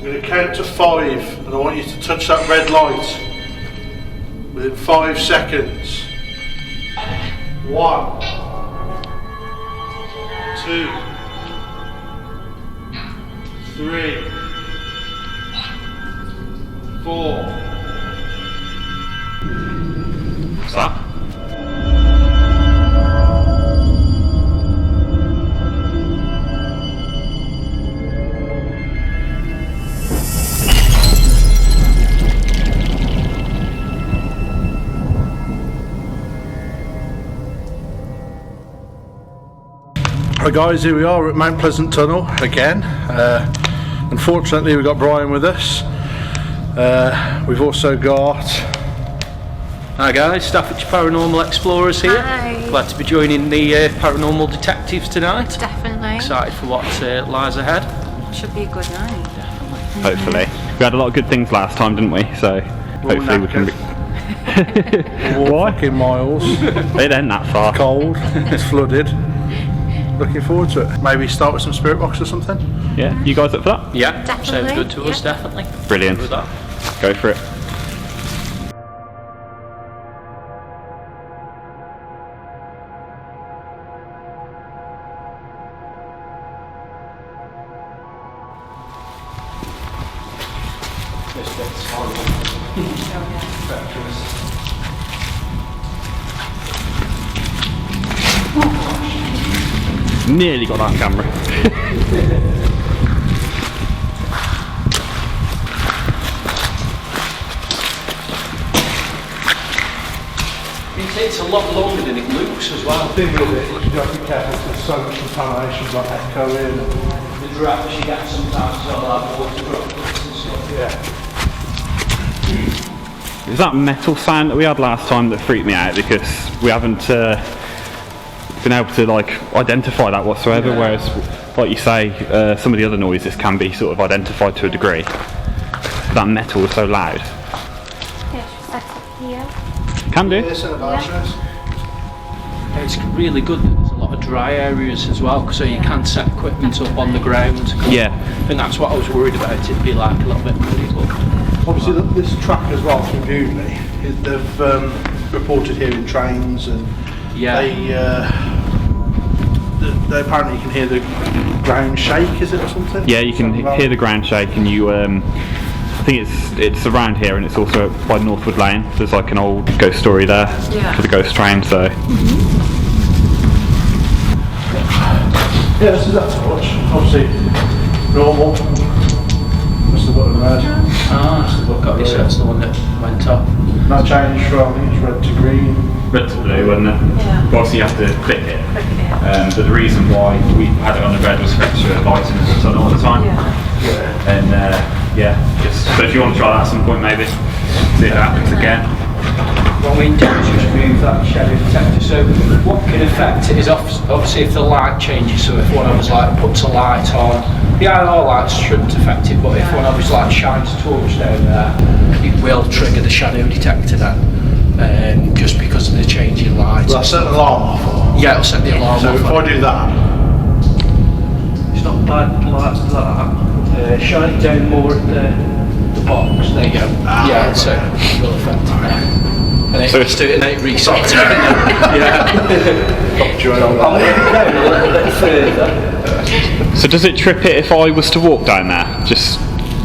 I'm going to count to 5 and I want you to touch that red light within 5 seconds. 1, 2, 3, 4. What's that? Right guys, here we are at Mount Pleasant Tunnel again. Unfortunately we've got Brian with us. We've also got... Hi guys, Staffordshire Paranormal Explorers here. Hi. Glad to be joining the paranormal detectives tonight. Definitely. Excited for what lies ahead. Should be a good night. Definitely. Hopefully. We had a lot of good things last time, didn't we? So hopefully we can be... Why? Fucking miles. It ain't that far. Cold. It's flooded. Looking forward to it. Maybe start with some Spirit Box or something? Yeah, you guys up for that? Yeah, Definitely, sounds good to us, yeah. definitely. Brilliant. With that. Go for it. This bit's horrible. Nearly got that camera. It takes a lot longer than it looks as well. The thing with it is you have to be careful because there's so much contamination like echoing. The drops you get sometimes all that water droplets and stuff. Yeah. It was that metal sound that we had last time that freaked me out because we haven't been able to like identify that whatsoever. Yeah. Whereas, like you say, some of the other noises can be sort of identified to a degree. That metal was so loud. Yeah, should set up here. Can do. Yes, and about stress. It's really good that there's a lot of dry areas as well, so you can set equipment up on the ground. Yeah. And that's what I was worried about, it'd be like a little bit muddy, but Obviously, this track as well through Goodley, they've reported here in trains, and yeah. they apparently you can hear the ground shake, is it, or something? Yeah, you can hear the ground shake, and you. I think it's around here, and it's also by Northwood Lane. There's like an old ghost story there for the ghost train. So. Yeah, this is that touch. Obviously, normal. Must have got an red. Got this, that's the one that went up. That changed from, I think it's red to green. Red to blue, wasn't it? Yeah. But obviously you have to click it. Click it. But the reason why we had it on the red was for extra lighting in the tunnel all the time. Yeah. And just so if you want to try that at some point, maybe see if it happens again. What we do is just move that shadow detector. So what can affect it is obviously if the light changes. So if one of us like puts a light on, the IR lights shouldn't affect it, but if one of us like shines a torch down there, it will trigger the shadow detector then, just because of the change in light. Will that set the alarm off? Yeah, it'll set the alarm So off. if I do that, It's not bad lights like that. Shine it down more at the box. There you go. Yeah, so it will affect it there. And then So let's do it and then it resets it. Yeah. I'll move it down a little bit further. So does it trip it if I was to walk down there? Just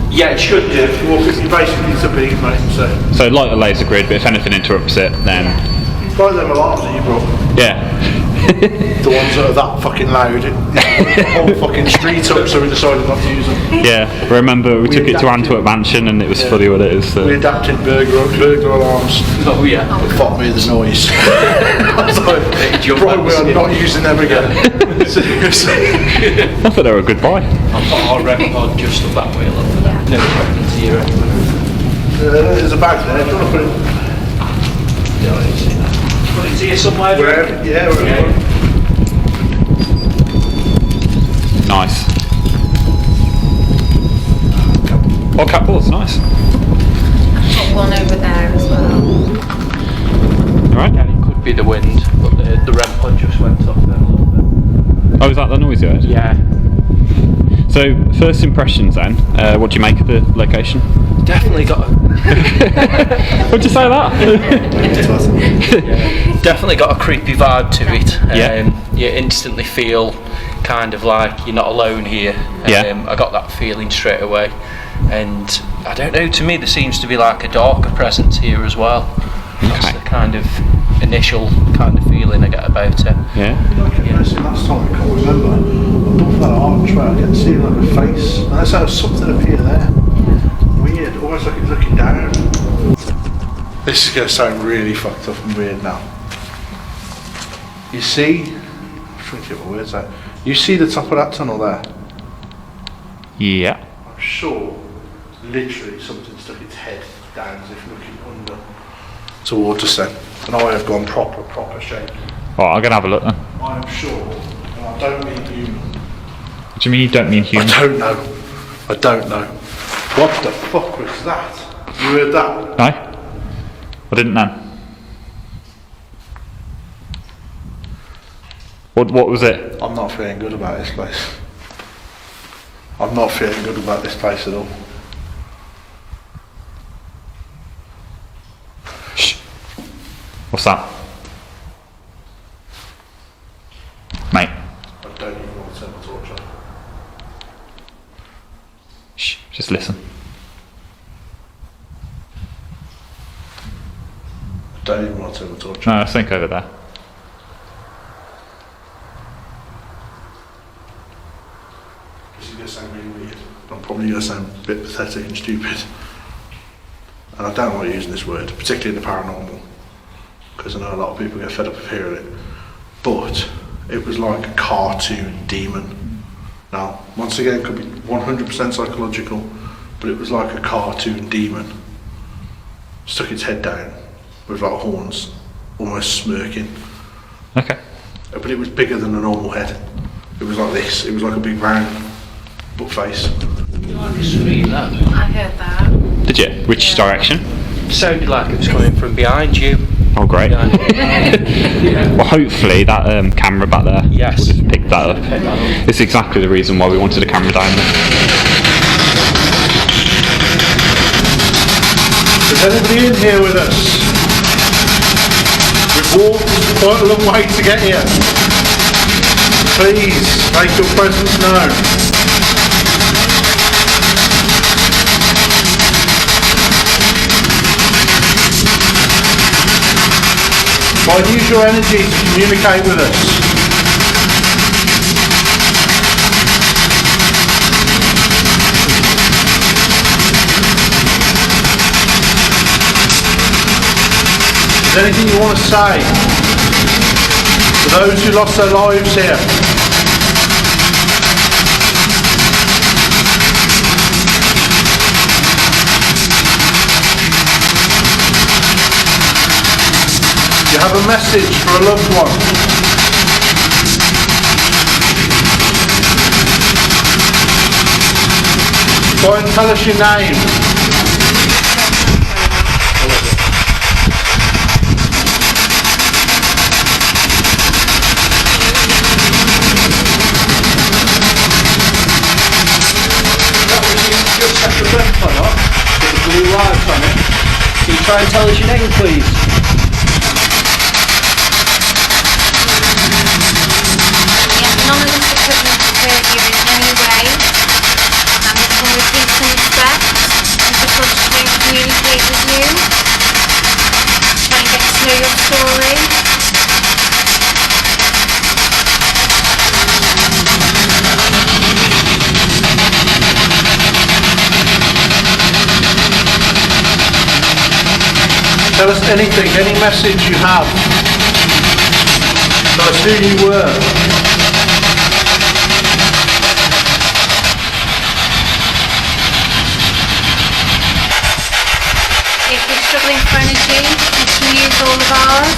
Yeah, it should do. you basically need to be, mate, so like a laser grid, but if anything interrupts it, then like them alarms that you brought. yeah. The ones that are that fucking loud, it the whole fucking street up, so we decided not to use them. Yeah. Remember we took it to Antwerp Mansion and it was fully what it is. So. We adapted burglar alarms. Oh yeah. Fuck me, the noise. Right, we are not using them again. Seriously. I thought they were a good buy. I'll put our REM pod just up that way a little bit. No pregnancy here. There's a bag there. Do you want to put it? Yeah, I didn't see that. Put it here somewhere. Wherever. Yeah, wherever. Nice. Oh, catboard's nice. Got one over there as well. Alright. It could be the wind, but the REM pod just went off there a little bit. Oh, is that the noise you heard? Yeah. So So, first impressions then, what do you make of the location? Definitely got. Would you say that? Definitely got a creepy vibe to it. Yeah. You instantly feel kind of like you're not alone here. Yeah. I got that feeling straight away, and I don't know. To me, there seems to be like a darker presence here as well. That's the kind of initial kind of feeling I get about it. Yeah. Last time I can't remember. Above that archway, I kept seeing like a face, and I said there was something up here there. Weird, almost like it's looking down. This is going to sound really fucked up and weird now. You see, I'm trying to get my words out. You see the top of that tunnel there? Yeah. I'm sure, literally, something stuck its head down as if looking under towards us then. And I have gone proper shaky. Well, I'm going to have a look then. I am sure, and I don't mean human. What do you mean you don't mean human? I don't know. What the fuck was that? You heard that? No? I didn't then. What was it? I'm not feeling good about this place. I'm not feeling good about this place at all. Shh. What's that? Mate. I don't even want to turn my torch on. Shh. Just listen. I don't even want to turn my torch on. No, I think over there. This is going to sound really weird. I'm probably going to sound a bit pathetic and stupid. And I don't like using this word, particularly in the paranormal, because I know a lot of people get fed up of hearing it. But it was like a cartoon demon. Now, once again, it could be 100% psychological, but it was like a cartoon demon. Stuck its head down with like horns, almost smirking. Okay. But it was bigger than a normal head. It was like this. It was like a big round butt face. I screamed that. I heard that. Did you? Which direction? Sounded like it was coming from behind you. Oh, great. Well, hopefully that camera back there Yes. will just pick that up. It's exactly the reason why we wanted a camera down there. Is anybody in here with us? We've walked quite a long way to get here. Please make your presence known. Try and use your energy to communicate with us. Is there anything you want to say to those who lost their lives here? Do you have a message for a loved one? Try and tell us your name. Blue lights on it. Can you try and tell us your name, please? None of this equipment is hurt you in any way. And it's come with peace and respect. And just want to try and communicate with you. Try and get to know your story. Tell us anything, any message you have. Tell us who you were. If you're struggling for energy, you can use all of ours.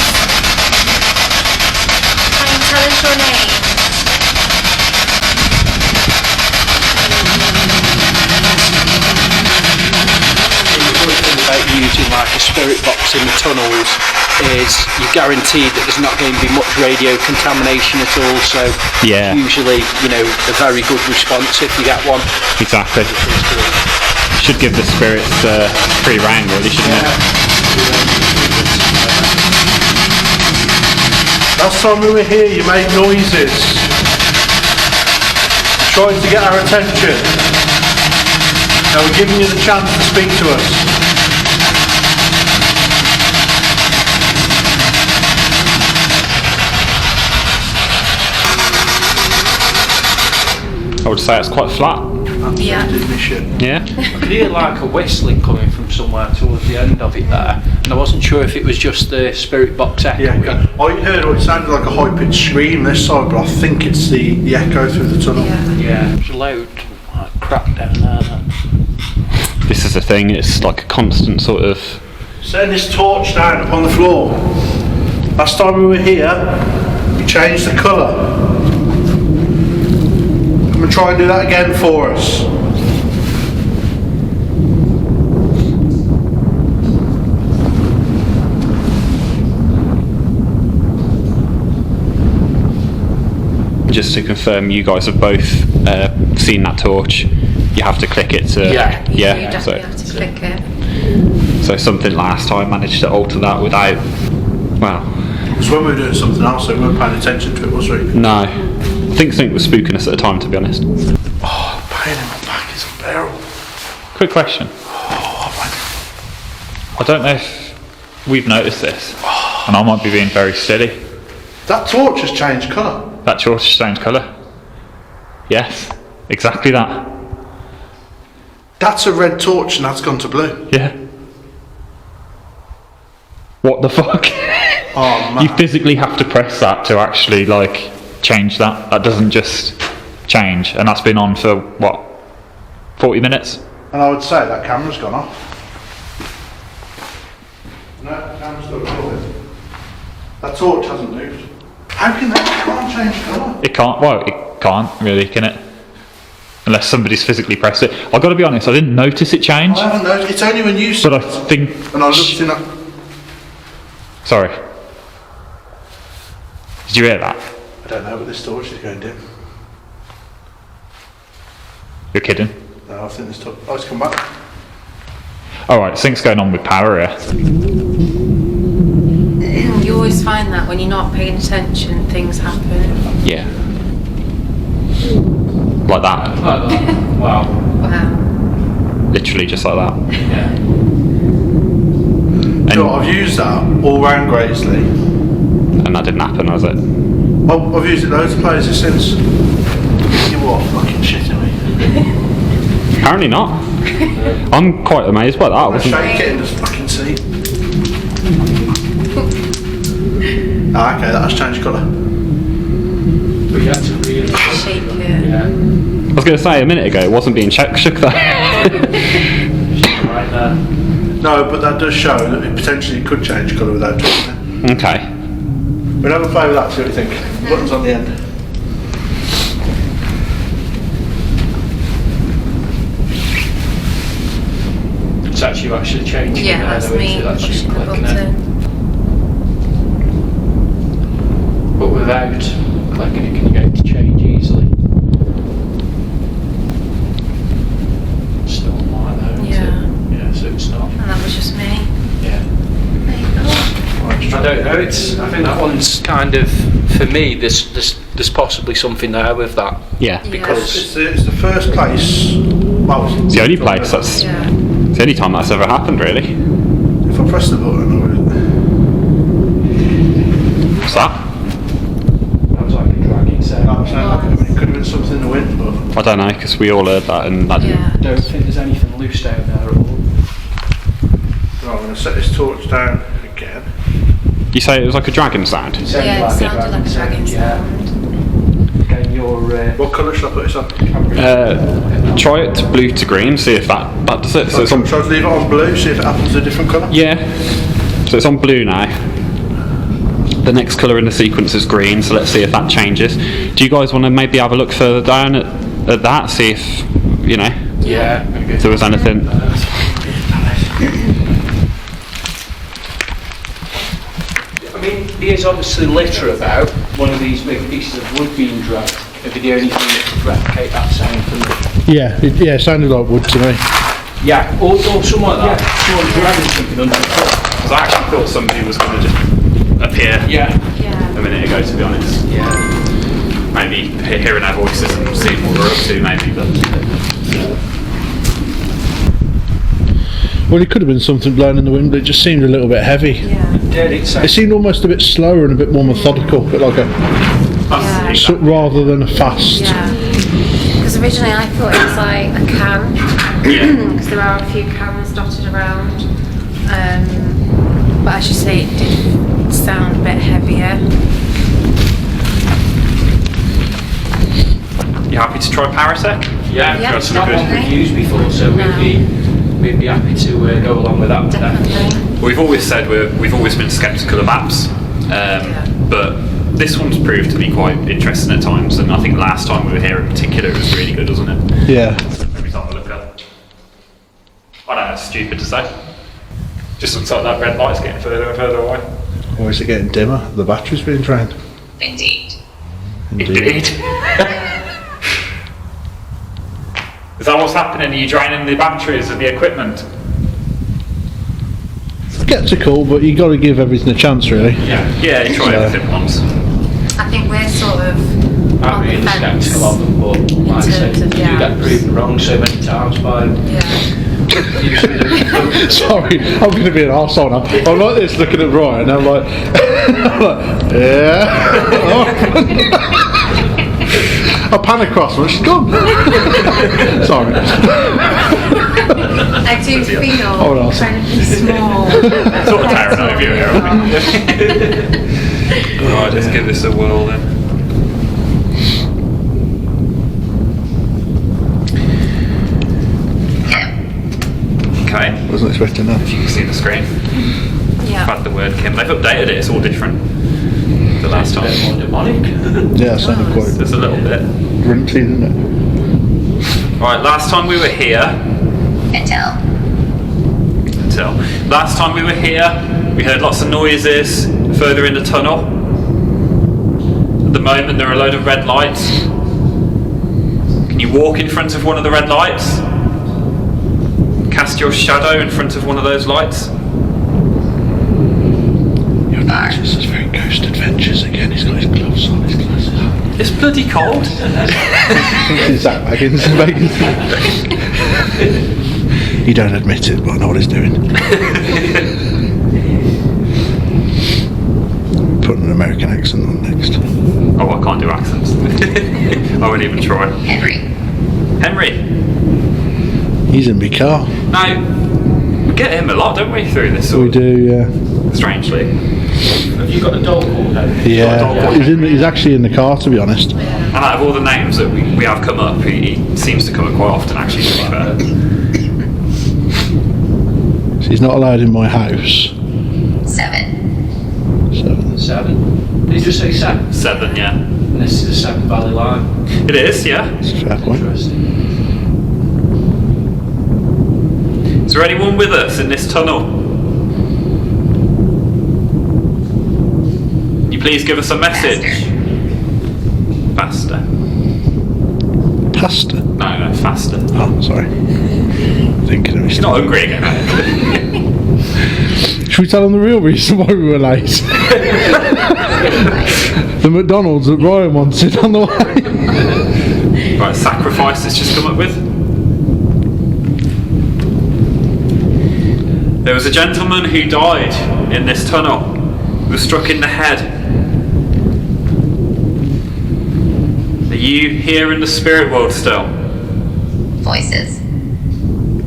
Try and tell us your name. About using like a spirit box in the tunnels is you're guaranteed that there's not going to be much radio contamination at all, so Yeah. usually, you know, a very good response if you get one. Exactly. Should give the spirits free rein, really, shouldn't it? Last time we were here, you made noises, trying to get our attention. Now we're giving you the chance to speak to us. I would say it's quite flat. Yeah. Disney shit. Yeah. I could hear like a whistling coming from somewhere towards the end of it there, and I wasn't sure if it was just the spirit box echo. Yeah, I heard it sounded like a high-pitched scream this side, but I think it's the echo through the tunnel. Yeah, there's a load like crap down there. Then. This is the thing. It's like a constant sort of. Setting this torch down upon the floor. Last time we were here, we changed the colour. Come and try and do that again for us. Just to confirm, you guys have both seen that torch. You have to click it to. Yeah. You Yeah. definitely have to click it. So something last time managed to alter that without. Well, Because when we were doing something else, so we weren't paying attention to it, was we? no. I think something was spooking us at the time, to be honest. Oh, the pain in my back is unbearable. Quick question. Oh, I don't know if we've noticed this, and I might be being very silly. that torch has changed colour. That torch has changed colour. Yes, exactly that. That's a red torch and that's gone to blue. Yeah. What the fuck? Oh man. You physically have to press that to actually like change that. That doesn't just change, and that's been on for what, 40 minutes? And I would say that camera's gone off. No, the camera's still recording. That torch hasn't moved. How can that can't change colour? It can't. Well, it can't really, can it? Unless somebody's physically pressed it. I've got to be honest. I didn't notice it change, I haven't noticed. It's only when you but I said think. and I looked in that. Sorry. Did you hear that? I don't know, but this torch is going dim. You're kidding. No, I think this torch. Oh, it's come back. All right, something's going on with power here. You always find that when you're not paying attention, things happen. Yeah. Like that. Like that. Wow. Wow. Literally just like that. Yeah. And, You know, I've used that all round Graiseley. and that didn't happen, was it? Well, I've used it loads of places since. You are fucking shitting me. Apparently not. I'm quite amazed by that. I I'll wasn't. shake it and just fucking see. Ah, okay, that has changed colour. But you had to really Shake it. yeah. I was going to say a minute ago it wasn't being shook though. Right there. No, but that does show that it potentially could change colour without touching it. Okay. We'll have a play with that, see what you think. Buttons on the end. It's actually changing. Yeah, there, that's though, isn't me it? That's just pushing the clicking it. button. But without clicking it, can you get it to change easily? Still not like that, Yeah. Yeah, so it's not. And that was just me. Yeah. There you go. I don't know. I think that one's kind of, for me. There's possibly something there with that. Yeah. Because It's the first place. Well, It's the only place that's. Yeah. It's the only time that's ever happened, really. If I press the button, What's that? that was like a dragging sound. it could have been something in the wind, but I don't know, because we all heard that and that didn't. Yeah. I don't think there's anything loose down there at all. right, I'm going to set this torch down again. You say it was like a dragon sound? It sounded Yeah, it sounded like a dragon yeah. sound. Again, your What colour should I put this on? Try it to blue to green, see if that does it. So it's on. Try to leave it on blue, see if it happens a different colour. Yeah. So it's on blue now. The next colour in the sequence is green, so let's see if that changes. Do you guys want to maybe have a look further down at that, see if, you know, yeah. if there was anything? there is obviously litter about, one of these big pieces of wood being dragged. It'd be the only thing that could replicate that sound for me. Yeah, it sounded like wood to me. Yeah, or something like that. Someone dragging something under the foot. Because I actually thought somebody was going to just appear a minute ago, to be honest. Yeah. Maybe hearing our voices and seeing what we're up to, maybe, but... Well, it could have been something blowing in the wind, but it just seemed a little bit heavy. Yeah. It seemed almost a bit slower and a bit more methodical, but like rather than a fast. Yeah. Because originally I thought it was like a can. Because there are a few cans dotted around. But as you say, it did sound a bit heavier. You happy to try Paratek? Yeah, it's not definitely. one we've used before, so we'd be happy to go along with that. Definitely. We've always said we've always been sceptical of apps, but this one's proved to be quite interesting at times, and I think last time we were here in particular it was really good, wasn't it? Yeah. Maybe have a look at it. I know, it's stupid to say. Just looks like that red light's getting further and further away. Or is it getting dimmer? The battery's being drained. Indeed. Indeed. Is that what's happening? Are you draining the batteries of the equipment? Skeptical, but you got to give everything a chance, really. Yeah, you try everything once. I think we're sort of I'm on the really fence. sceptical of them, but like I said, terms of you get proven wrong so many times by using them. Sorry, I'm going to be an arsehole now. I'm like this looking at Ryan, and I'm like, yeah. I pan across her and she's gone. Sorry. I do feel Oh, no. incredibly small. Sort of tearing over you here, aren't we? Right, let's give this a whirl then. Okay. Wasn't expecting that. You can see the screen. Yeah. I've had the word Kim. They've updated it, it's all different. The last time. More demonic. Yeah, it sounded quite There's a little bit. grunty, didn't it? Right, last time we were here. Until. Last time we were here, we heard lots of noises further in the tunnel. At the moment, there are a load of red lights. Can you walk in front of one of the red lights? Cast your shadow in front of one of those lights? Your notice is very Ghost Adventures again. He's got his gloves on, his glasses. It's bloody cold. It's Zach Baggins. He don't admit it, but I know what he's doing. Putting an American accent on next. Oh, I can't do accents. I won't even try. Henry. He's in my car. No, we get him a lot, don't we, through this? We do, yeah. Strangely. Have you got a dog called Henry? Yeah, he's actually in the car, to be honest. And out of all the names that we have come up, he seems to come up quite often, actually, to be fair. So he's not allowed in my house. 7. 7. Did you just say 7? 7, yeah. And this is the Severn Valley line. It is, yeah. That's a fair point. Interesting. Is there anyone with us in this tunnel? Can you please give us a message? Faster. Pasta. No, faster. Oh, sorry. Thinking of his. You're not hungry again, are you? Should we tell them the real reason why we were late? The McDonald's that Ryan wanted on the way. Right, sacrifice has just come up with. There was a gentleman who died in this tunnel. He was struck in the head. Are you here in the spirit world still? Voices.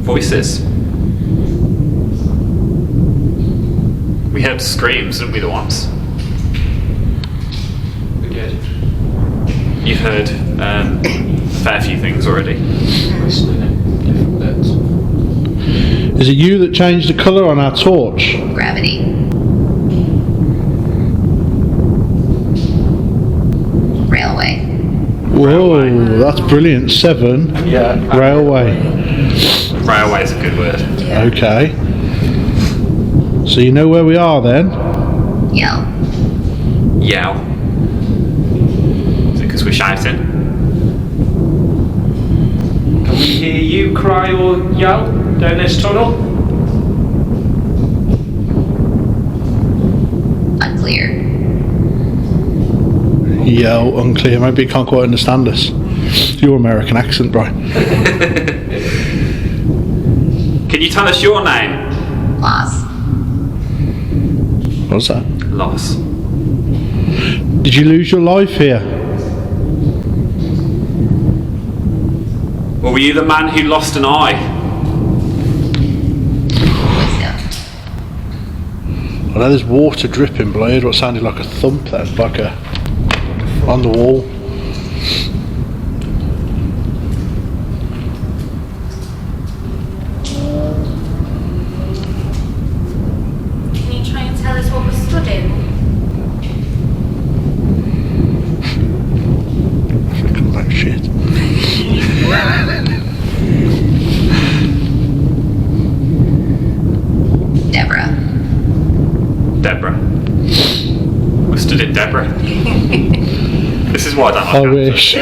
Voices. We heard screams, didn't we, the ones? We did. You've heard a fair few things already. Whistling in different bits. Is it you that changed the colour on our torch? Gravity. Railway. Whoa, that's brilliant. 7. Yeah. Railway. Railway is a good word. Okay. So you know where we are then? Yell. yell? Is it because we're shouting? Can we hear you cry or yell down this tunnel? Unclear. Yell, unclear. Maybe you can't quite understand us. Your American accent, bro. Can you tell us your name? Loss. What's that? Loss. Did you lose your life here? Or were you the man who lost an eye? Wisdom. I know there's water dripping below. I heard what sounded like a thump then, like a on the wall. Can you try and tell us what was stood in? Freaking black shit. Deborah. Deborah. We stood in Deborah. This is why I don't like I actors. wish.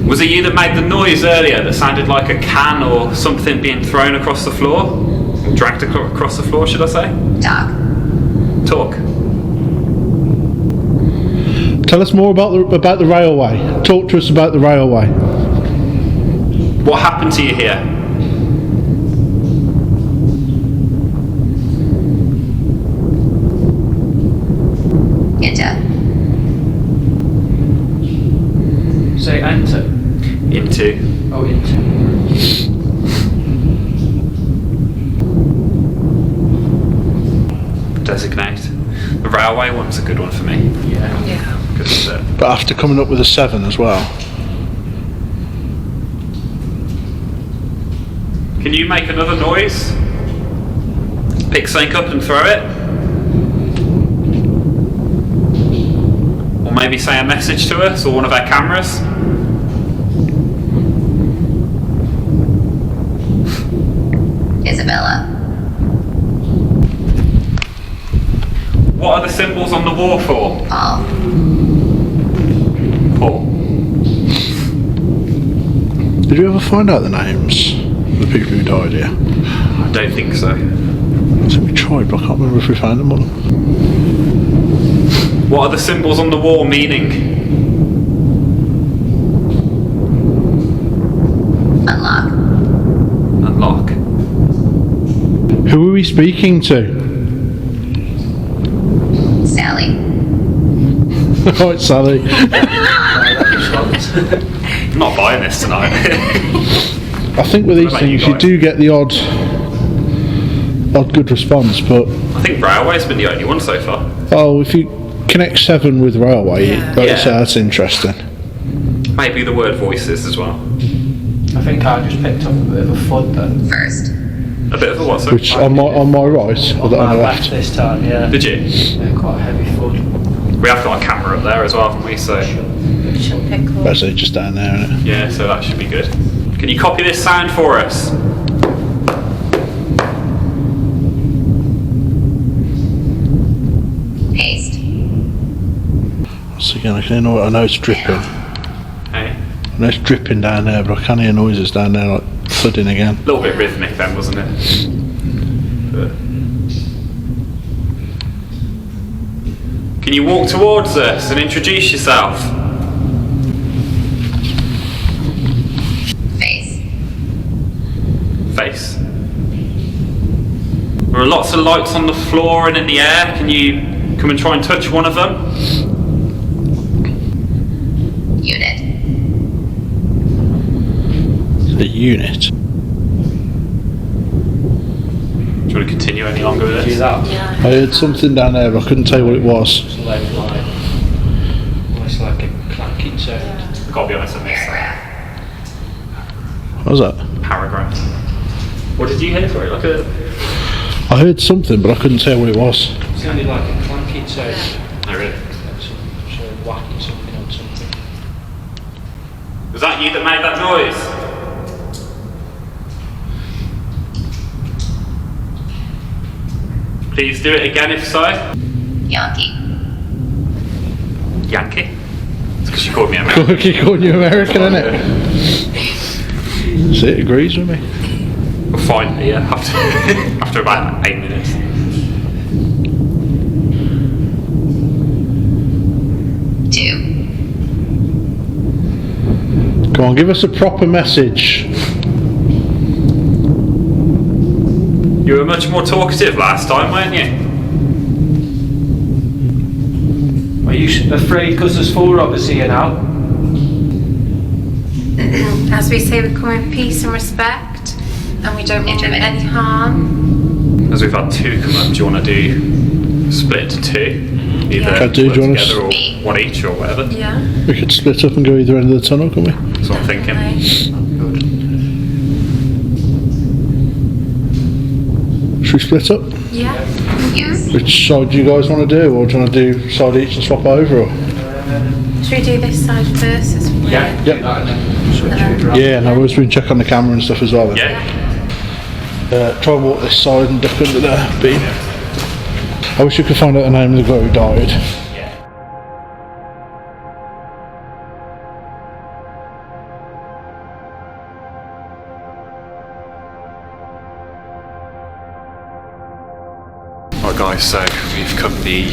Was it you that made the noise earlier that sounded like a can or something being thrown across the floor? Or dragged across the floor, should I say? Dog. Talk. Tell us more about the railway. Talk to us about the railway. What happened to you here? Enter. Say enter. Into. Oh, into. Designate. The railway one's a good one for me. Yeah. Yeah. Because But after coming up with a 7 as well. can you make another noise? Pick something up and throw it? Or maybe say a message to us or one of our cameras? Isabella. What are the symbols on the wall for? Paul. Paul. Did you ever find out the names of the people who died here? I don't think so. I think we tried, but I can't remember if we found them all. What are the symbols on the wall meaning? Unlock. Unlock. Who are we speaking to? Sally. Right, Sally. I'm not buying this tonight. I think with these What about you things you guys? do get the odd good response, but I think Railway's been the only one so far. if you connect 7 with railway, Yeah. that's interesting. Maybe the word voices as well. I think I just picked up a bit of a thud then. First. A bit of a what, sir? Which on my right or On on my the left left? this time, yeah. Did you? Yeah, quite a heavy thud. We have got a camera up there as well, haven't we? So She'll pick up. Basically just down there, isn't it? yeah, so that should be good. Can you copy this sound for us? Paste. So again, I know it's dripping. Hey, I know it's dripping down there, but I can hear noises down there like thudding again. a little bit rhythmic then, wasn't it? But can you walk towards us and introduce yourself? Face. Face. There are lots of lights on the floor and in the air. Can you come and try and touch one of them? Unit. The unit. Do you want to continue any longer with Do this? that. Yeah. I heard something down there, but I couldn't tell you what it was. It's like almost like a clacking sound. I've got to be honest, I missed that. What was that? Paragraph. What did you hear? Sorry, like a... I heard something, but I couldn't tell what it was. It sounded like a clanking sound. Oh, really? Like someone whacking something on something. Was that you that made that noise? Please do it again if so. Yankee. Yankee? It's because you called me American. He called you American, innit? See, it agrees with me. Well, finally, yeah, after about 8 minutes. Two. Come on, give us a proper message. You were much more talkative last time, weren't you? Are you afraid because there's 4 of us here now? As we say, we come in peace and respect, and we don't mean any harm. As we've had 2 come up, do you want to do split to 2? Either Okay, do you work want us- together or one each or whatever. Yeah. We could split up and go either end of the tunnel, can we? That's what I'm thinking. Should we split up? Yeah. Yes. Which side do you guys want to do? Or do you want to do side each and swap over? Or? Should we do this side first as well? Yeah. Yep. Do that and then switch it around. Yeah, no worries, we can check on the camera and stuff as well then. Yeah. Try and walk this side and duck under the beam. I wish you could find out the name of the guy who died. Right guys, so we've come the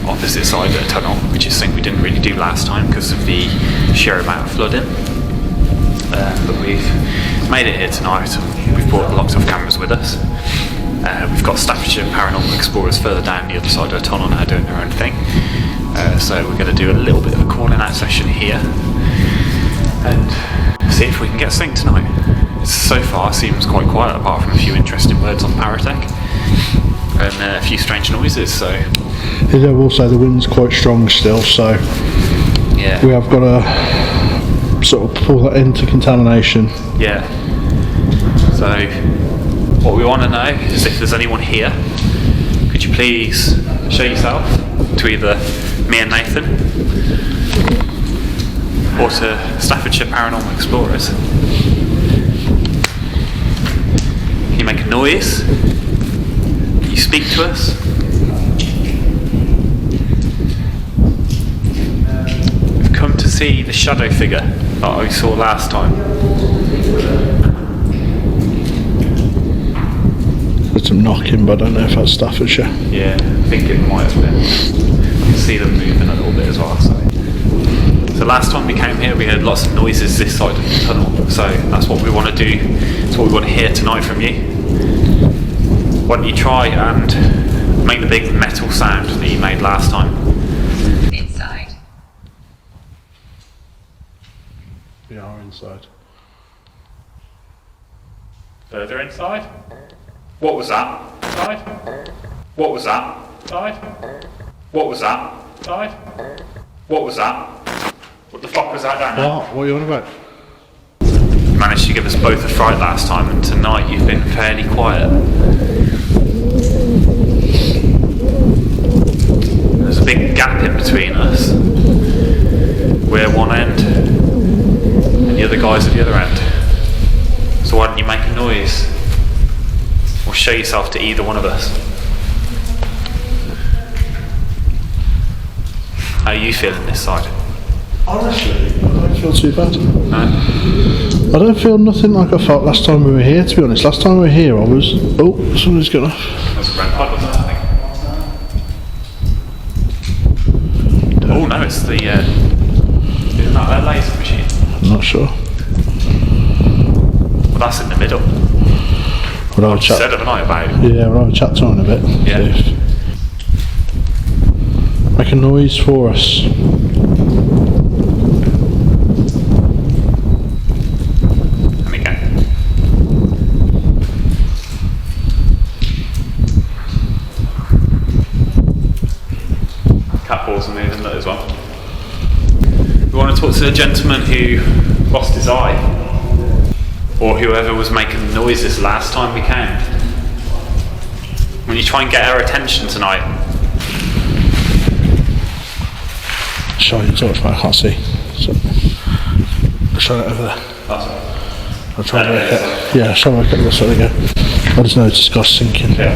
opposite side of the tunnel, which is something we didn't really do last time because of the sheer amount of flooding. But we've made it here tonight and we've brought lots of cameras with us. We've got Staffordshire Paranormal Explorers further down the other side of the tunnel now doing their own thing. So we're going to do a little bit of a calling out session here and see if we can get something tonight. So far seems quite quiet apart from a few interesting words on Paratek and a few strange noises, so I will say the wind's quite strong still, so yeah. we have got to sort of pull that into contamination. Yeah. So what we want to know is if there's anyone here, could you please show yourself to either me and Nathan or to Staffordshire Paranormal Explorers. Can you make a noise? Can you speak to us? We've come to see the shadow figure that we saw last time. There's some knocking, but I don't know if that's Staffordshire. Yeah, I think it might have been. You can see them moving a little bit as well. So last time we came here, we heard lots of noises this side of the tunnel. So that's what we want to do. That's what we want to hear tonight from you. Why don't you try and make the big metal sound that you made last time? Inside. We are inside. Further inside. What was that? Side. What was that? Side. What was that? Side. What was that? What the fuck was that down there? What are you on about? You managed to give us both a fright last time, and tonight you've been fairly quiet. There's a big gap in between us. We're one end, and the other guy's at the other end. So why don't you make a noise? Or show yourself to either one of us. How are you feeling this side? Honestly, I don't feel too bad. No? I don't feel nothing like I felt last time we were here, to be honest. Last time we were here, I was... Oh, something's gone off. There's a red pipe or something. Oh no, it's the isn't that laser machine? I'm not sure. Well, that's in the middle. We'll have a I've chat. said haven't I about Yeah, we'll have a chat to her in a bit. Yeah. See if- Make a noise for us. and again. Cat balls are moving as well. We want to talk to the gentleman who lost his eye, or whoever was making noises last time we came. When you try and get our attention tonight. Shine it up, I can't see. So, shine it over there. I'll try and work it. Yeah, try and work it this way, there we go. I just know it's got sinking. Yeah.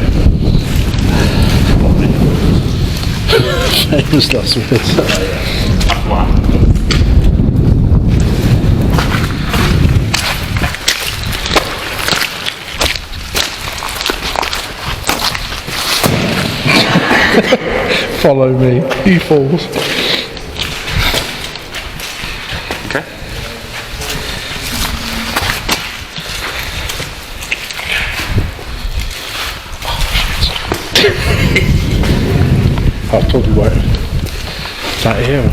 Famous last words. Wow. Follow me. He falls. Okay. I told you won't. Is that here?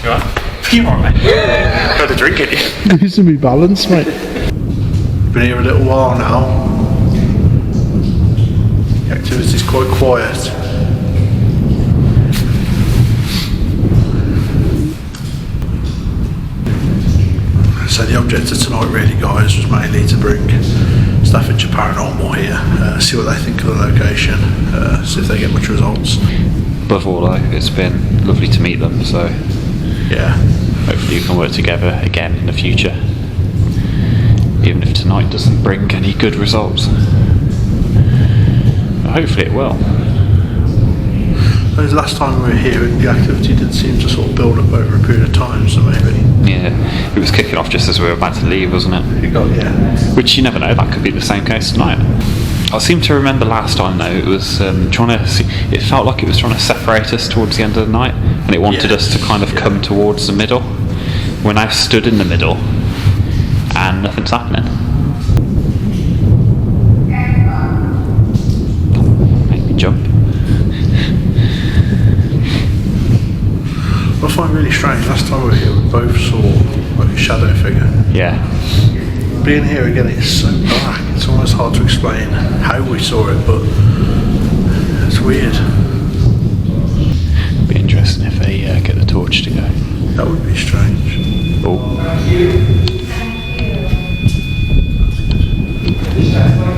You alright? You alright, mate? Got a drink in you. Losing me balance, mate. Been here a little while now. The activity's quite quiet. So the object of tonight really, guys, was mainly to bring Staffordshire Paranormal here, see what they think of the location, see if they get much results. Above all though, it's been lovely to meet them, so Yeah. hopefully you can work together again in the future. Even if tonight doesn't bring any good results. But hopefully it will. The last time we were here, the activity did seem to sort of build up over a period of time, so maybe. Yeah, it was kicking off just as we were about to leave, wasn't it? You got, yeah. Which you never know, that could be the same case tonight. I seem to remember last time though, it was trying to see, it felt like it was trying to separate us towards the end of the night, and it wanted us to kind of come towards the middle. We're now stood in the middle, and nothing's happening. Make me jump. I find it really strange, last time we were here we both saw like a shadow figure. Yeah. Being here again, it's so dark, it's almost hard to explain how we saw it, but it's weird. Be interesting if they get the torch to go. That would be strange. Oh.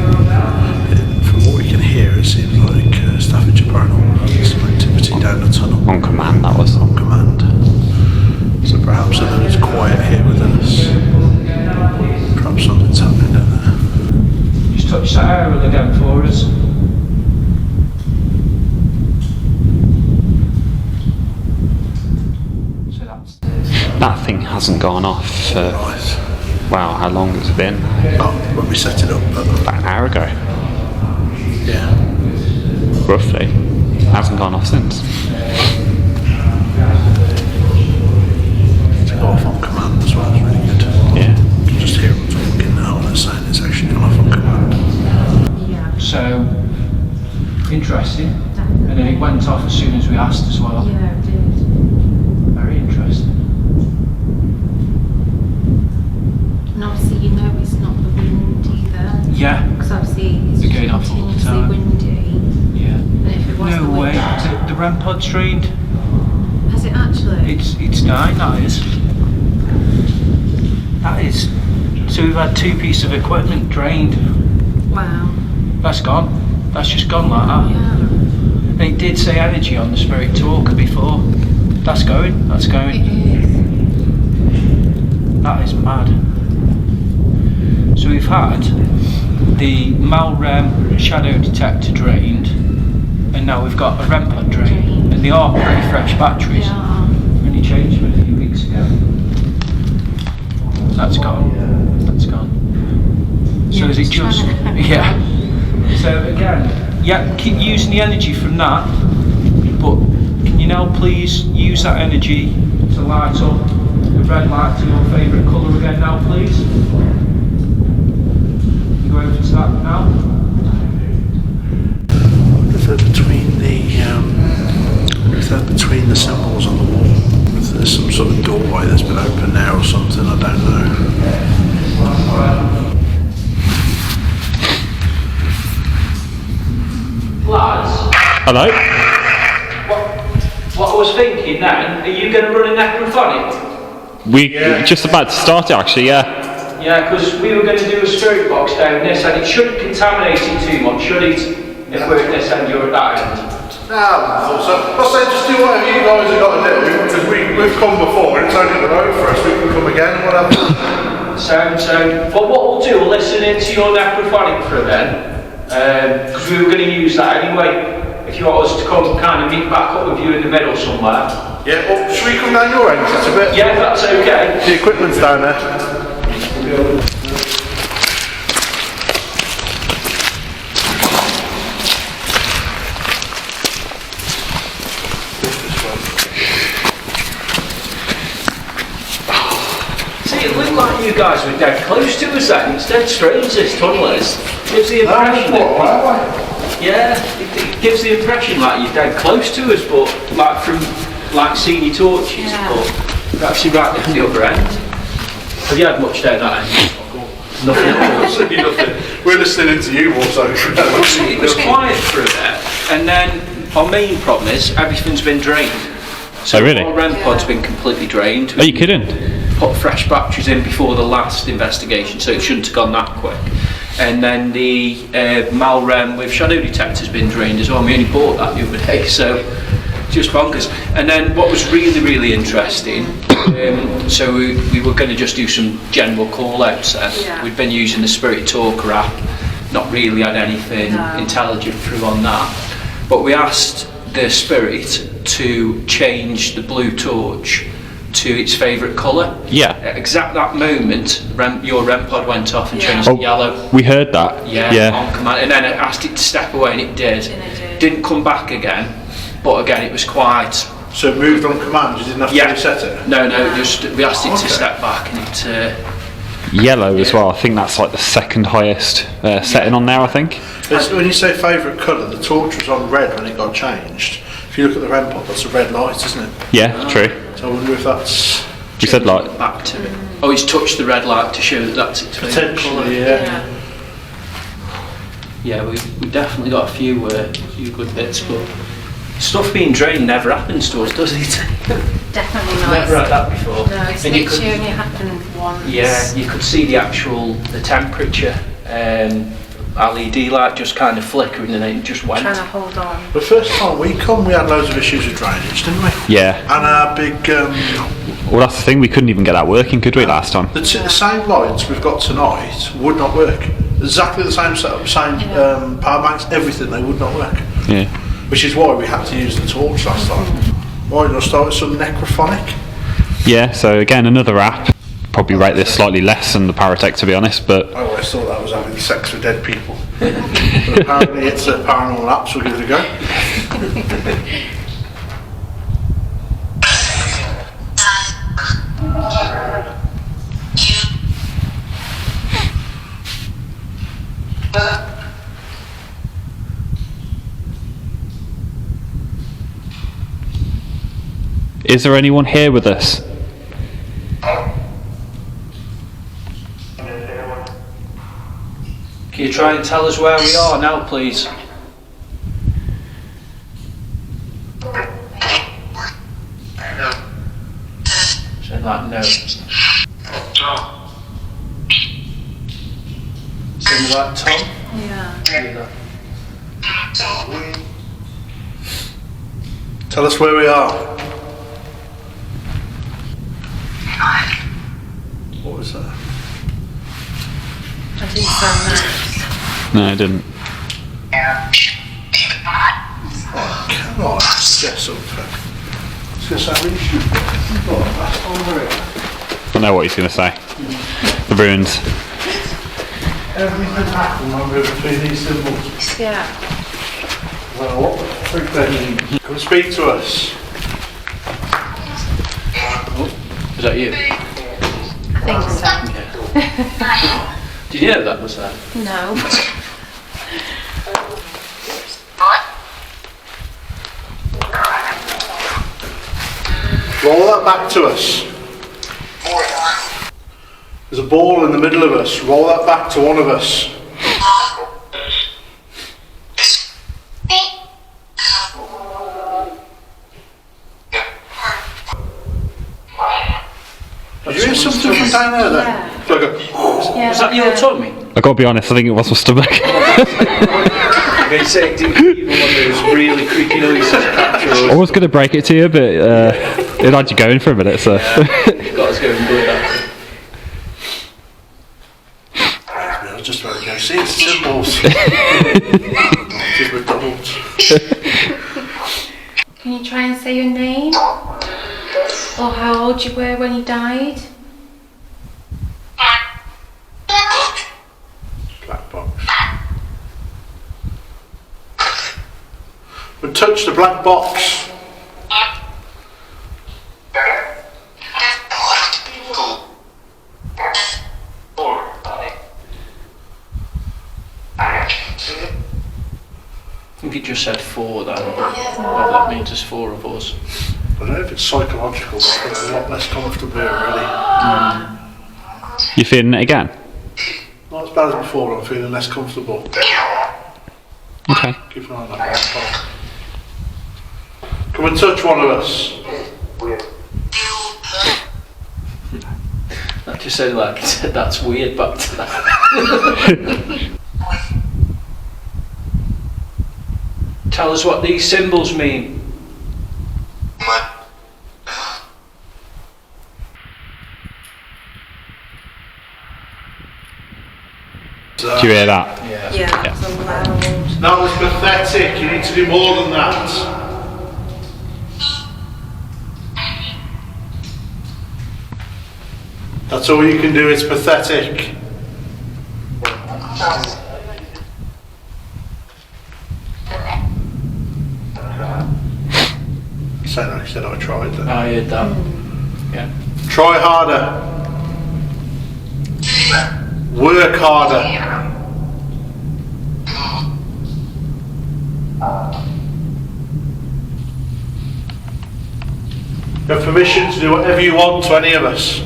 From what we can hear, it seems like Staffordshire Paranormal has some activity down the tunnel. On command, that was. On command. So perhaps something is quiet here with us. Perhaps something's happening down there. Just touch that area again for us. So that's... That thing hasn't gone off for, Right. wow, how long has it been? Oh, when we set it up, but About an hour ago, yeah. roughly. Hasn't gone off since. To go off on command as well is really good. Yeah. You can just hear them talking now and they're saying it's actually gone off on command. Yeah. So, interesting. Definitely. And then it went off as soon as we asked as well. Yeah, it did. Very interesting. And obviously you know it's not the wind either. Yeah. Because obviously it's They're going off all the continuously time. windy. Yeah. And if it was the No way. wind... The REM pod's drained. Has it actually? It's dying, that is. That is. So we've had 2 pieces of equipment drained. Wow. That's gone. That's just gone like that. Yeah. And it did say energy on the Spirit Talker before. That's going. That's It going. is. That is mad. So we've had the Malrem shadow detector drained, and now we've got a REM pod drained. And they are pretty fresh batteries. Yeah. Only changed them a few weeks ago. That's gone. That's gone. So Yeah, is it it's just... trying to- Yeah. So again, yeah, keep using the energy from that, but can you now please use that energy to light up the red light to your favourite colour again now, please? You go over to that now. If they're between the symbols on the wall, if there's some sort of doorway that's been opened there or something, I don't know. Lads, Hello? what I was thinking then, are you going to run a necrophonic? We just about to start it actually, yeah. Yeah, because we were going to do a spirit box down this, and it shouldn't contaminate it too much, should it? If we're at this end, you're at that end. No, so I say just do whatever you guys have got to do, because we've come before and it's only the road for us, we can come again and whatever. So, but what we'll do, we'll listen into your necrophonic for a bit, because we were going to use that anyway. if you want us to come kind of meet back up with you in the middle somewhere. Yeah, well, should we come down your end? It's a bit... Yeah, that's okay. The equipment's down there. See, it looked like you guys were dead close to us then. It's dead strange, this tunnel is. Gives the impression it gives the impression like you're dead close to us, but like from seeing your torches, but you're actually right down the other end. Have you had much down that end? Nothing. Nothing. We're listening to you also. It was quiet for a bit, and then our main problem is everything's been drained. So really? our REM pod's been completely drained. Are you kidding? Put fresh batteries in before the last investigation, so it shouldn't have gone that quick. And then the Malrem with shadow detector's been drained as well. We only bought that the other day, so just bonkers. And then what was really, really interesting, so we were going to just do some general call-outs then. Yeah. We'd been using the Spirit Talker app, not really had anything intelligent through on that. But we asked the Spirit to change the blue torch to its favourite colour. Yeah. At exact that moment, your REM pod went off and changed to yellow. We heard that. Yeah, on command. And then I asked it to step away and it did. Didn't come back again, but again it was quiet. So it moved on command, you didn't have to reset it? No, just we asked it to step back and it... Yellow as well. I think that's like the second highest setting on there, I think. When you say favourite colour, the torch was on red when it got changed. If you look at the REM pod, that's a red light, isn't it? Yeah, true. So I wonder if that's... You said like... Back to it. Oh, he's touched the red light to show that that's its favourite colour. Potentially, yeah. Yeah, we definitely got a few good bits, but stuff being drained never happens to us, does it? Definitely not. Never had that before. No, it's And you literally could- only happened once. Yeah, you could see the temperature, LED light just kind of flickering and then it just went. Trying to hold on. The first time we come, we had loads of issues with drainage, didn't we? Yeah. And our big... Well, that's the thing. We couldn't even get that working, could we, last time? the same lights we've got tonight would not work. Exactly the same setup, same power banks, everything, they would not work. Yeah. Which is why we had to use the torch last time. Why did I start with some Necrophonic? Yeah. So again, another app. Probably rate this slightly less than the Paratek, to be honest, but I always thought that was having sex with dead people. But apparently it's a paranormal app, so we'll give it a go. is there anyone here with us? Can you try and tell us where we are now, please? Say like no. Something like Tom? Yeah. Tell us where we are. What was that? I didn't sound that. No, I didn't. Come on, get something. It's going to sound really stupid. That's over it. I know what he's going to say. The ruins. Everything happened when we were between these symbols. Yeah. Well, what the freak they mean? Come speak to us. Is that you? I think so. Yeah. Did you know that was that? No. Roll that back to us. There's a ball in the middle of us. Roll that back to one of us. Did you hear something from down there then? Yeah. Like a, Yeah, Was that like your a- tummy? I got to be honest. I think it was my stomach. Okay, say it didn't even one of those really creaky noises to capture us. I was going to break it to you, but it had you going for a minute. So. Got us going good. I was just about to go see it's symbols. Just McDonald's. say your name? Or how old you were when you died? Black box. We touch the black box. I think it just said 4 then. Well, that means there's 4 of us. I don't know if it's psychological, but I feel a lot less comfortable here already. You feeling it again? Not as bad as before, but I'm feeling less comfortable. Okay. Keep an eye on that one. Come and touch one of us. That just sounded like it said that's weird back to that. Tell us what these symbols mean. Do you hear that? Yeah, it's so loud. That was pathetic. You need to do more than that. That's all you can do. It's pathetic. Sound like you said I tried that. I heard that. Yeah. Try harder. Work harder. You have permission to do whatever you want to any of us.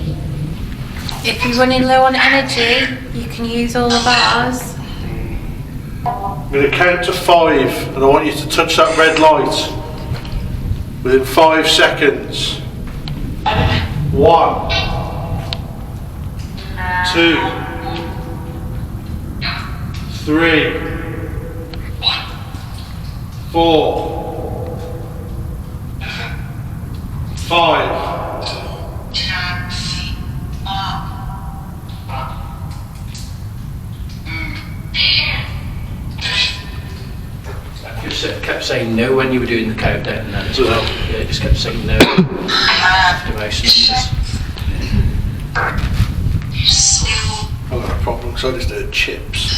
If you're running low on energy, you can use all of ours. I'm going to count to 5 and I want you to touch that red light within 5 seconds. 1, 2, 3, 4, 5. You kept saying no when you were doing the countdown then as well. Yeah, you just kept saying no after most numbers. I've got a problem because I just heard chips.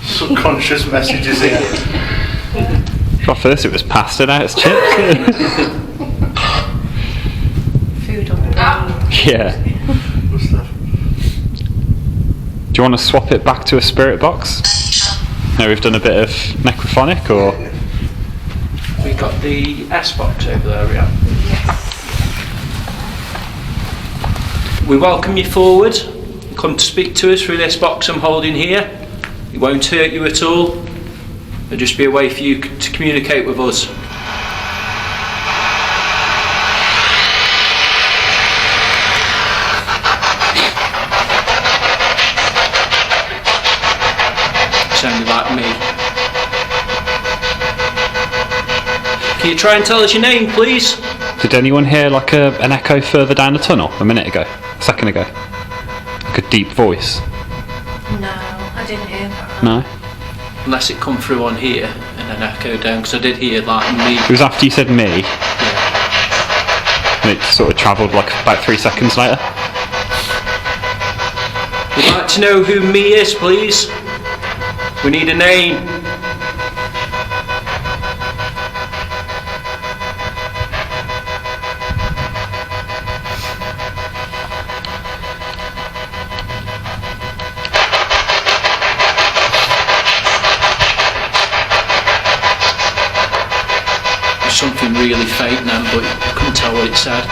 Subconscious messages here. Well, first it was pasta, now it's chips. Food on the brain. Yeah. What's that? Do you want to swap it back to a spirit box? Now we've done a bit of necrophonic, or We got the S box over there, yeah. We welcome you forward. Come to speak to us through this box I'm holding here. It won't hurt you at all. It'll just be a way for you to communicate with us. Sounded like me. Can you try and tell us your name, please? did anyone hear like an echo further down the tunnel a minute ago? A second ago? Like a deep voice? No, I didn't hear that. No? Unless it come through on here and then echo down, because I did hear like me. It was after you said me, Yeah. and it sort of travelled like about 3 seconds later. We'd like to know who me is, please. We need a name. There's something really faint now, but I couldn't tell what it said.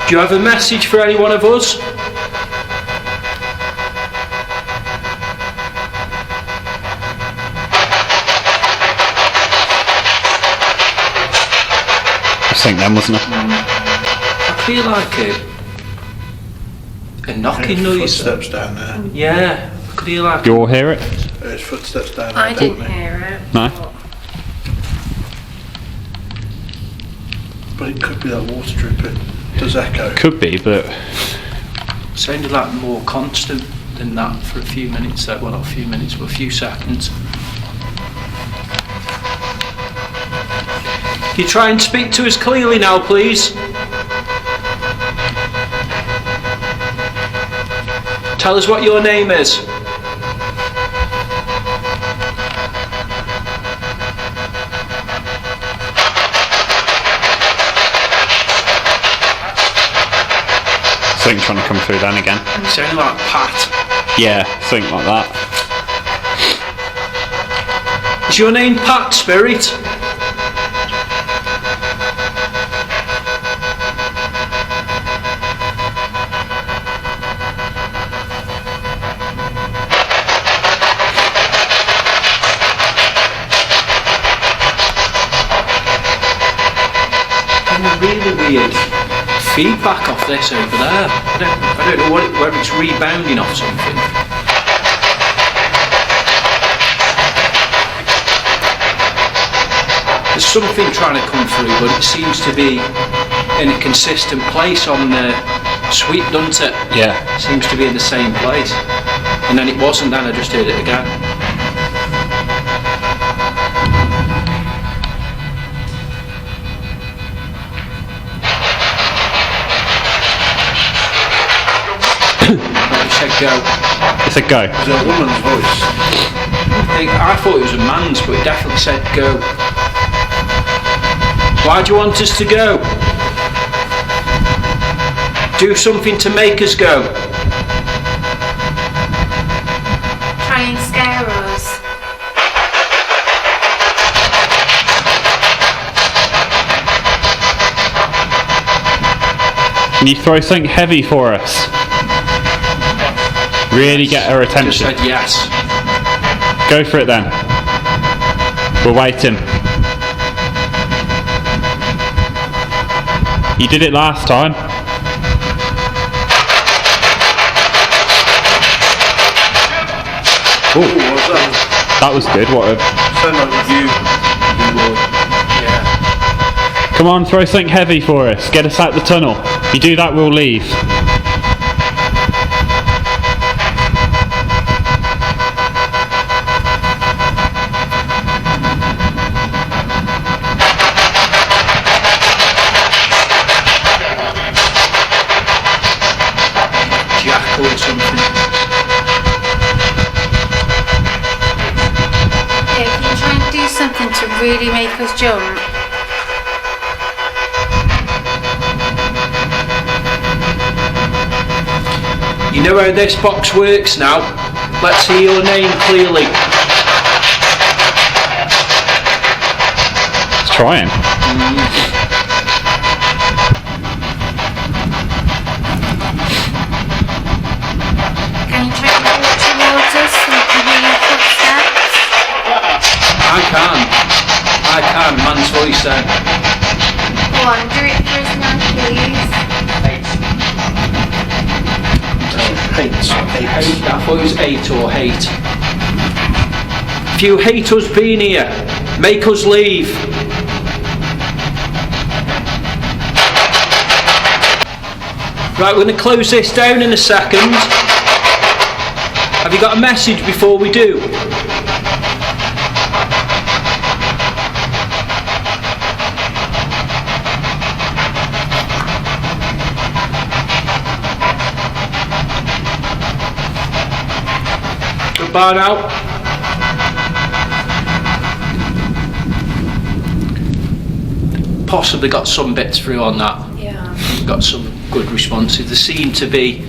Do you have a message for any one of us? I think then, wasn't it? I feel like a knocking noise. Footsteps down there. Yeah, I could hear like. You all hear it? There's footsteps down there. I didn't definitely. hear it. No? But it could be that water dripping. Does echo. Could be, but Sounded like more constant. than that for a few minutes. Well, not a few minutes, but a few seconds. Can you try and speak to us clearly now, please? Tell us what your name is. Something trying to come through then again. Sounding like Pat. Yeah, something like that. Is your name Pat, Spirit? Really weird feedback off this over there. I don't know whether it's rebounding off something. There's something trying to come through, but it seems to be in a consistent place on the sweep, doesn't it? Yeah. Seems to be in the same place. And then it wasn't, then I just heard it again. Go. It's a go. Is it a woman's voice? I thought it was a man's, but it definitely said go. Why do you want us to go? Do something to make us go. Try and scare us. Can you throw something heavy for us? Really get her attention. Just said yes. Go for it then. We're waiting. You did it last time. Oh, what was that? That was good. What a... Sound like you. Yeah. Come on, throw something heavy for us. Get us out the tunnel. You do that, we'll leave. Or something. Yeah, can you try and do something to really make us jump? You know how this box works now? Let's hear your name clearly. It's trying. Can you try and walk towards us so we can hear your footsteps? I can, man's voice then. Go on, do it for us now, please. Hate. I thought it was 8 or hate. If you hate us being here, make us leave. Right, we're going to close this down in a second. Have you got a message before we do? Goodbye now. Possibly got some bits through on that. Yeah. Got some good responses. There seemed to be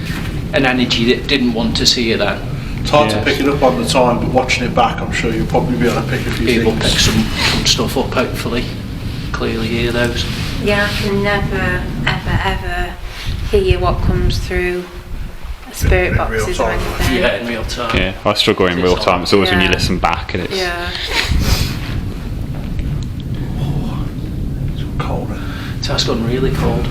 an energy that didn't want to see you then. It's hard to pick it up on the time, but watching it back, I'm sure you'll probably be able to pick a few People things. pick some stuff up, hopefully. Clearly hear those. Yeah, I can never, ever hear what comes through spirit In real boxes or time. anything. Yeah, in real time. Yeah, I struggle in real time. It's always when you Yeah. listen back and it's... Yeah. It's cold. It has gone really cold.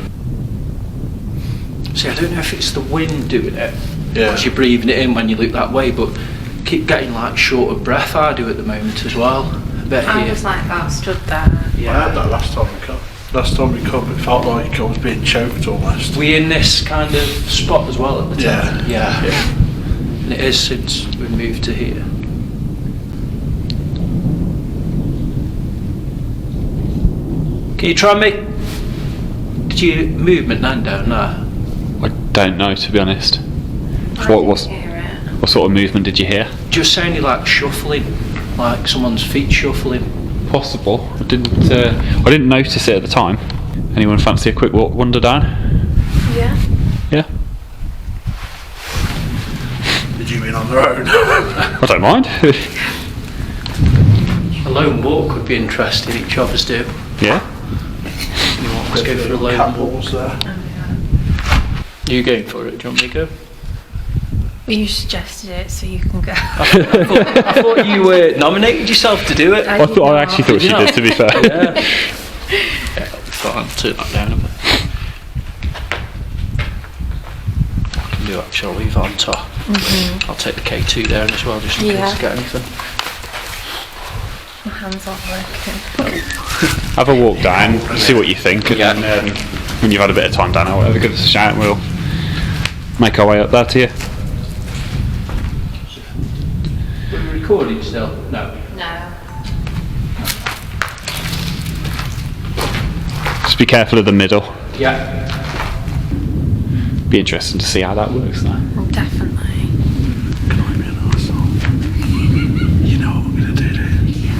See, I don't know if it's the wind doing it, because you're breathing it in when you look that way, but keep getting like short of breath. I do at the moment as well. I bet I you. was like that, stood there. I had that last time we come. Last time we come, it felt like I was being choked almost. We in this kind of spot as well at the time. Yeah. And it is since we moved to here. Can you try and make movement then down there? I don't know, to be honest. I What didn't hear it. sort of movement did you hear? Just sounded like shuffling, like someone's feet shuffling. Possible. I didn't notice it at the time. Anyone fancy a quick wander down? Yeah. Yeah. Did you mean on the road? I don't mind. A lone walk would be interesting, each of us do. Yeah. Let's go for a lone Cat walk. balls there. You going for it? Do you want me to go? Well, you suggested it, so you can go. I thought you nominated yourself to do it. I actually thought she did, to be fair. Yeah. Fine, I'll turn that down a bit. I can do actually, I'll leave it on top. I'll take the K2 down as well, just in case I get anything. My hands aren't working. Have a walk down, see what you think, and Yeah. then when you've had a bit of time down or whatever, give us a shout and we'll make our way up there to you. Are we recording still? No. No. Just be careful of the middle. Yeah. Be interesting to see how that works now. Well, definitely. Can I be an arsehole? You know what we're going to do, do you?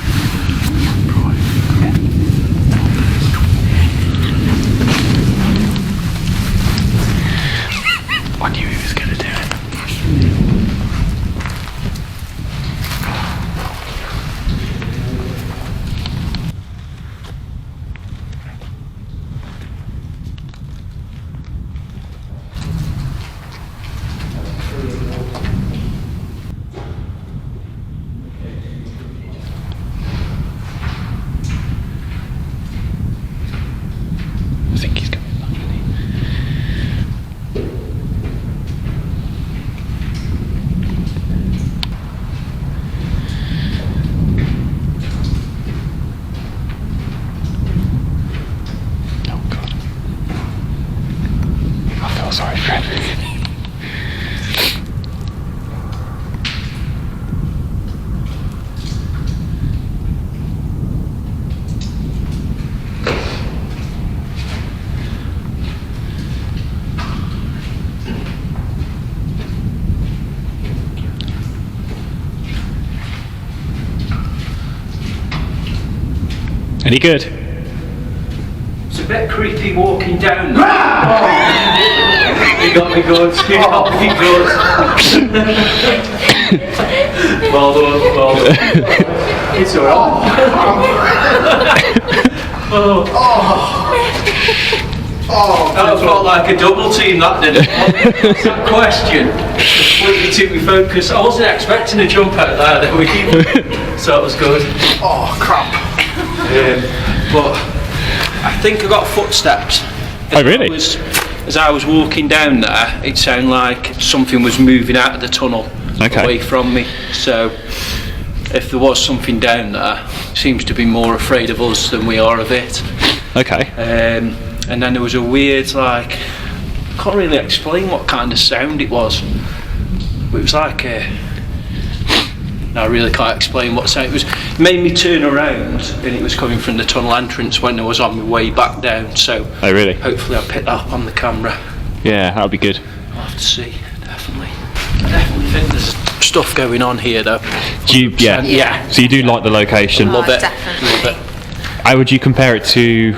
I knew he was going to do it. I think he's coming back, isn't he? Oh God. I feel sorry for him. Any good? It's a bit creepy walking down there. You got me good. You got me good. Well done, well done. It's alright. That felt like a double team, that didn't it? That question completely took me focus. I wasn't expecting a jump out there that week, so it was good. Oh, crap. But I think I got footsteps. Oh, really? As I was walking down there, it sounded like something was moving out of the tunnel away from me. So if there was something down there, it seems to be more afraid of us than we are of it. Okay. And then there was a weird, like, I can't really explain what kind of sound it was. But it was like I really can't explain what sound it was. It made me turn around, and it was coming from the tunnel entrance when I was on my way back down. So Oh, really? hopefully I'll pick that up on the camera. Yeah, that would be good. I'll have to see, definitely. I definitely think there's stuff going on here though. Do you, yeah. Yeah. So you do like the location? Love it. Definitely. Love it. How would you compare it to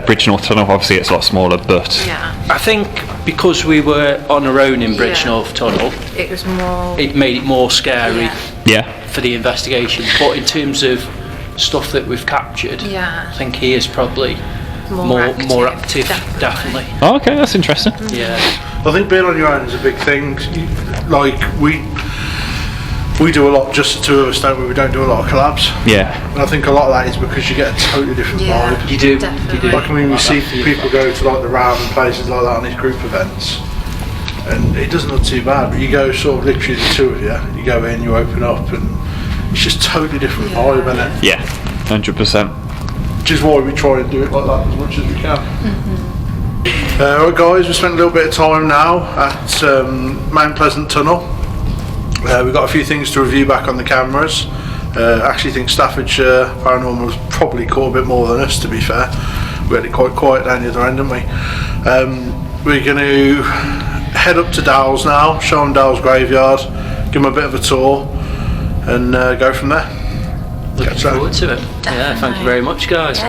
Bridge North Tunnel? Obviously it's a lot smaller, but Yeah. I think because we were on our own in Bridge Yeah. North Tunnel, It was more. it made it more scary Yeah. yeah. for the investigation. But in terms of stuff that we've captured, Yeah. I think he is probably more active, definitely. Oh, okay, that's interesting. Yeah. I think being on your own is a big thing. Like, we do a lot, just the two of us, don't we? We don't do a lot of collabs. Yeah. And I think a lot of that is because you get a totally different Yeah. vibe. You do. Definitely. You do. Like, I mean, we Like see that feedback. people go to like the RAM and places like that on these group events, and it doesn't look too bad. But you go sort of literally the two of you. You go in, you open up, and it's just totally different vibe, isn't it? Yeah. 100%. Which is why we try and do it like that as much as we can. Right, guys, we spent a little bit of time now at Mount Pleasant Tunnel. We've got a few things to review back on the cameras. I actually think Staffordshire Paranormal has probably caught a bit more than us, to be fair. We had it quite quiet down the other end, didn't we? We're going to head up to Dow's now, show them Dow's graveyard, give them a bit of a tour, and go from there. Looking forward to it. Yeah, thank you very much, guys.